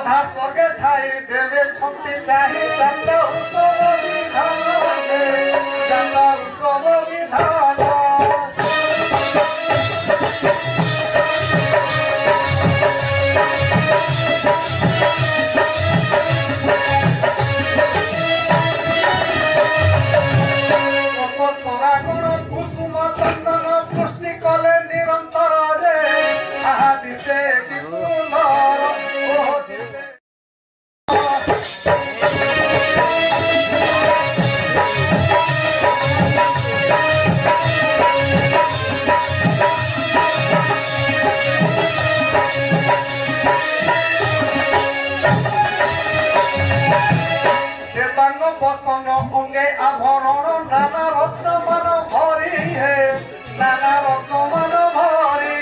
অধা স্বর্গে ঠাই দেবে শক্তি চাহি জানলা উৎসব বিধানে জানলা উৎসব বিধান কুসুম চন্দন পুষ্টি কলে নিরন্তর রে আহা দিছে বিশুলর ওহ দিছে দেবাঙ্গ বসন অঙ্গে আভরণ নানা রত্ন মান ভরি হে নানা রত্ন মান ভরি